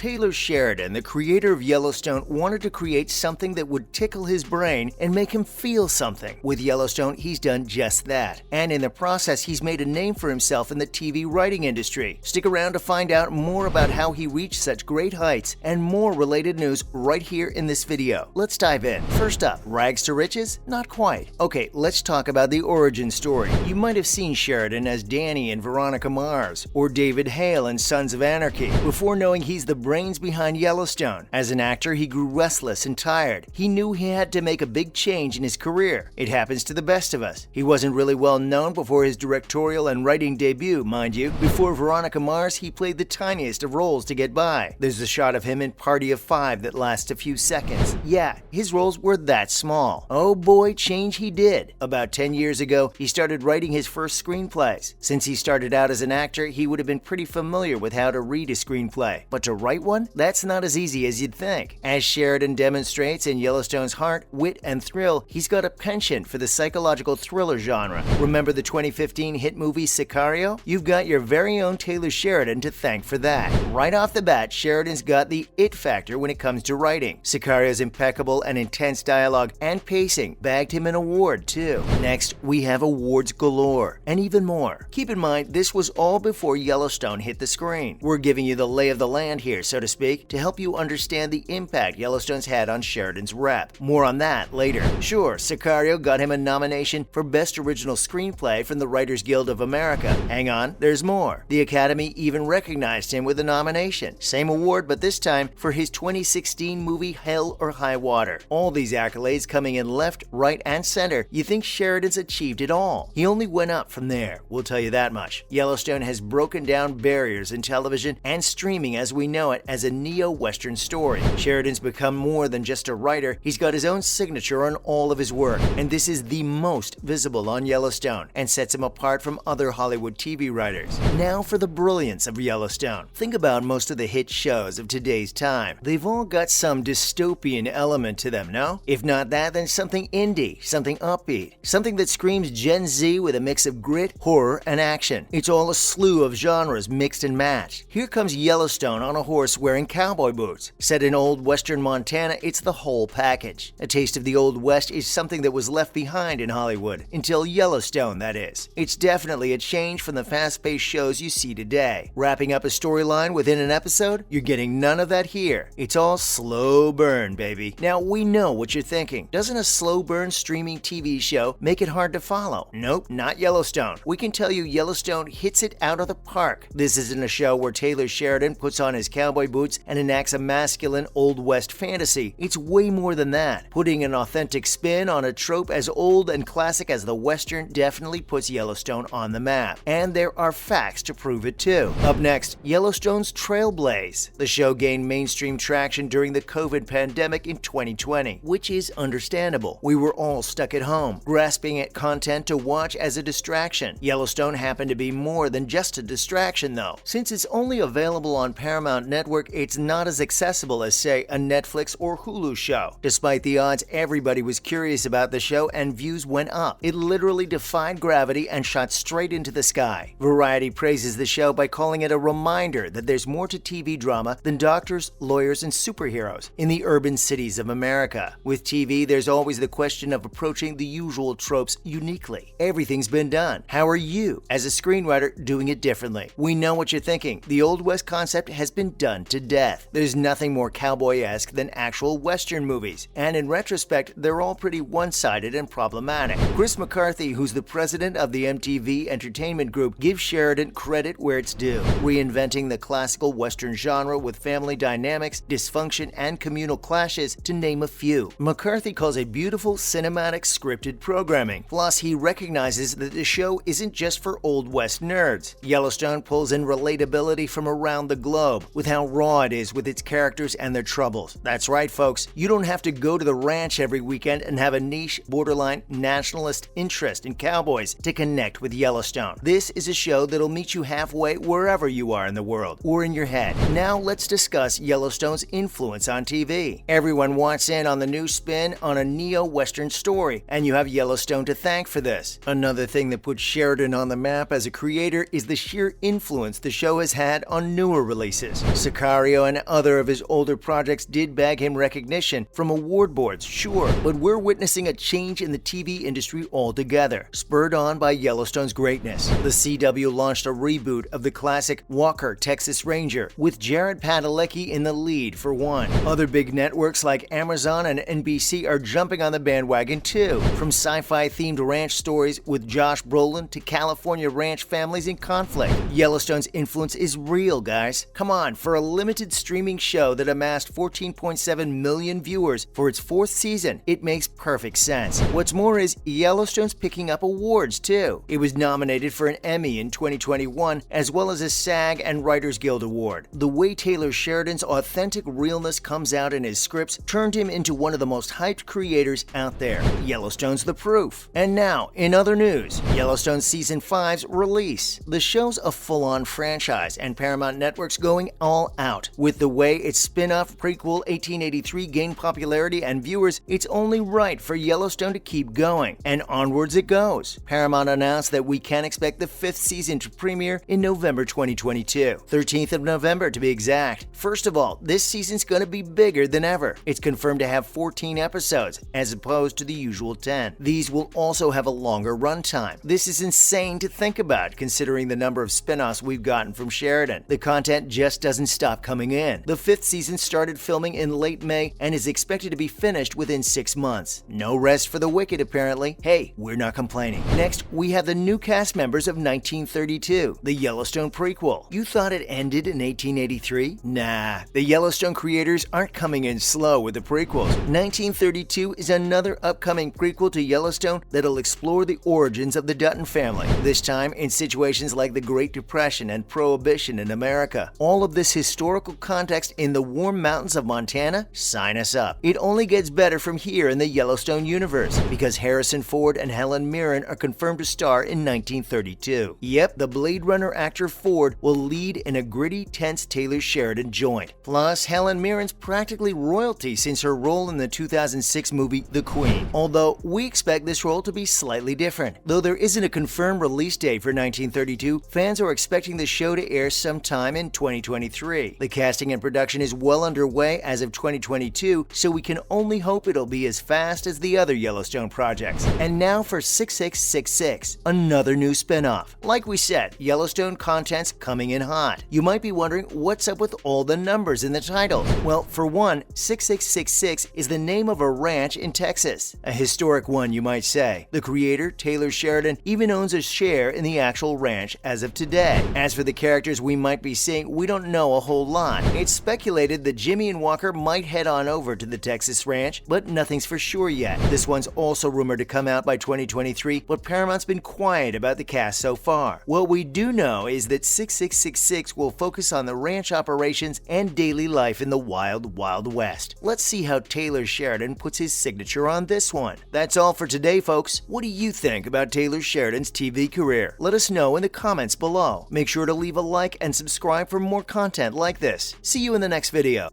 Taylor Sheridan, the creator of Yellowstone, wanted to create something that would tickle his brain and make him feel something. With Yellowstone, he's done just that. And in the process, he's made a name for himself in the TV writing industry. Stick around to find out more about how he reached such great heights and more related news right here in this video. Let's dive in. First up, rags to riches? Not quite. Okay, let's talk about the origin story. You might have seen Sheridan as Danny in Veronica Mars, or David Hale in Sons of Anarchy, before knowing he's the brains behind Yellowstone. As an actor, he grew restless and tired. He knew he had to make a big change in his career. It happens to the best of us. He wasn't really well known before his directorial and writing debut, mind you. Before Veronica Mars, he played the tiniest of roles to get by. There's a shot of him in Party of Five that lasts a few seconds. Yeah, his roles were that small. Oh boy, change he did. About 10 years ago, he started writing his first screenplays. Since he started out as an actor, he would have been pretty familiar with how to read a screenplay. But to write one? That's not as easy as you'd think. As Sheridan demonstrates in Yellowstone's heart, wit, and thrill, he's got a penchant for the psychological thriller genre. Remember the 2015 hit movie Sicario? You've got your very own Taylor Sheridan to thank for that. Right off the bat, Sheridan's got the it factor when it comes to writing. Sicario's impeccable and intense dialogue and pacing bagged him an award too. Next, we have awards galore, and even more. Keep in mind, this was all before Yellowstone hit the screen. We're giving you the lay of the land here, so to speak, to help you understand the impact Yellowstone's had on Sheridan's rep. More on that later. Sure, Sicario got him a nomination for Best Original Screenplay from the Writers Guild of America. Hang on, there's more. The Academy even recognized him with a nomination. Same award, but this time for his 2016 movie Hell or High Water. All these accolades coming in left, right, and center. You think Sheridan's achieved it all. He only went up from there, we'll tell you that much. Yellowstone has broken down barriers in television and streaming as we know it as a neo-Western story. Sheridan's become more than just a writer. He's got his own signature on all of his work, and this is the most visible on Yellowstone and sets him apart from other Hollywood TV writers. Now for the brilliance of Yellowstone. Think about most of the hit shows of today's time. They've all got some dystopian element to them, no? If not that, then something indie, something upbeat, something that screams Gen Z with a mix of grit, horror, and action. It's all a slew of genres mixed and matched. Here comes Yellowstone on a horse wearing cowboy boots. Set in old western Montana, it's the whole package. A taste of the Old West is something that was left behind in Hollywood, until Yellowstone, that is. It's definitely a change from the fast-paced shows you see today. Wrapping up a storyline within an episode? You're getting none of that here. It's all slow burn, baby. Now, we know what you're thinking. Doesn't a slow burn streaming TV show make it hard to follow? Nope, not Yellowstone. We can tell you Yellowstone hits it out of the park. This isn't a show where Taylor Sheridan puts on his cowboy boots and enacts a masculine Old West fantasy. It's way more than that. Putting an authentic spin on a trope as old and classic as the Western definitely puts Yellowstone on the map. And there are facts to prove it too. Up next, Yellowstone's Trailblaze. The show gained mainstream traction during the COVID pandemic in 2020, which is understandable. We were all stuck at home, grasping at content to watch as a distraction. Yellowstone happened to be more than just a distraction though. Since it's only available on Paramount Network, it's not as accessible as, say, a Netflix or Hulu show. Despite the odds, everybody was curious about the show and views went up. It literally defied gravity and shot straight into the sky. Variety praises the show by calling it a reminder that there's more to TV drama than doctors, lawyers, and superheroes in the urban cities of America. With TV, there's always the question of approaching the usual tropes uniquely. Everything's been done. How are you, as a screenwriter, doing it differently? We know what you're thinking. The Old West concept has been done to death. There's nothing more cowboy-esque than actual Western movies, and in retrospect, they're all pretty one-sided and problematic. Chris McCarthy, who's the president of the MTV Entertainment Group, gives Sheridan credit where it's due, reinventing the classical Western genre with family dynamics, dysfunction, and communal clashes, to name a few. McCarthy calls it beautiful, cinematic, scripted programming. Plus, he recognizes that the show isn't just for Old West nerds. Yellowstone pulls in relatability from around the globe, with how raw it is with its characters and their troubles. That's right, folks. You don't have to go to the ranch every weekend and have a niche, borderline nationalist interest in cowboys to connect with Yellowstone. This is a show that'll meet you halfway wherever you are in the world, or in your head. Now let's discuss Yellowstone's influence on TV. Everyone wants in on the new spin on a neo-Western story, and you have Yellowstone to thank for this. Another thing that puts Sheridan on the map as a creator is the sheer influence the show has had on newer releases. Sicario and other of his older projects did bag him recognition from award boards, sure, but we're witnessing a change in the TV industry altogether, spurred on by Yellowstone's greatness. The CW launched a reboot of the classic Walker, Texas Ranger, with Jared Padalecki in the lead for one. Other big networks like Amazon and NBC are jumping on the bandwagon too, from sci-fi themed ranch stories with Josh Brolin to California ranch families in conflict. Yellowstone's influence is real, guys. Come on, for a limited streaming show that amassed 14.7 million viewers for its 4th season, it makes perfect sense. What's more is Yellowstone's picking up awards too. It was nominated for an Emmy in 2021 as well as a SAG and Writers Guild Award. The way Taylor Sheridan's authentic realness comes out in his scripts turned him into one of the most hyped creators out there. Yellowstone's the proof. And now, in other news, Yellowstone Season 5's release. The show's a full-on franchise, and Paramount Network's going all out. With the way its spin-off prequel 1883 gained popularity and viewers, it's only right for Yellowstone to keep going. And onwards it goes. Paramount announced that we can expect the 5th season to premiere in November 2022. 13th of November to be exact. First of all, this season's gonna be bigger than ever. It's confirmed to have 14 episodes, as opposed to the usual 10. These will also have a longer runtime. This is insane to think about, considering the number of spin-offs we've gotten from Sheridan. The content just doesn't stop coming in. The 5th season started filming in late May and is expected to be finished within 6 months. No rest for the wicked, apparently. Hey, we're not complaining. Next, we have the new cast members of 1932, the Yellowstone prequel. You thought it ended in 1883? Nah, the Yellowstone creators aren't coming in slow with the prequels. 1932 is another upcoming prequel to Yellowstone that'll explore the origins of the Dutton family, this time in situations like the Great Depression and Prohibition in America. All of this historical context in the warm mountains of Montana? Sign us up. It only gets better from here in the Yellowstone universe, because Harrison Ford and Helen Mirren are confirmed to star in 1932. Yep, the Blade Runner actor Ford will lead in a gritty, tense Taylor Sheridan joint. Plus, Helen Mirren's practically royalty since her role in the 2006 movie The Queen. Although, we expect this role to be slightly different. Though there isn't a confirmed release date for 1932, fans are expecting the show to air sometime in 2023. The casting and production is well underway as of 2022, so we can only hope it'll be as fast as the other Yellowstone projects. And now for 6666, another new spin-off. Like we said, Yellowstone content's coming in hot. You might be wondering what's up with all the numbers in the title. Well, for one, 6666 is the name of a ranch in Texas. A historic one, you might say. The creator, Taylor Sheridan, even owns a share in the actual ranch as of today. As for the characters we might be seeing, we don't know a whole lot. It's speculated that Jimmy and Walker might head on over to the Texas ranch, but nothing's for sure yet. This one's also rumored to come out by 2023, but Paramount's been quiet about the cast so far. What we do know is that 6666 will focus on the ranch operations and daily life in the wild, wild west. Let's see how Taylor Sheridan puts his signature on this one. That's all for today, folks. What do you think about Taylor Sheridan's TV career? Let us know in the comments below. Make sure to leave a like and subscribe for more content like this. See you in the next video.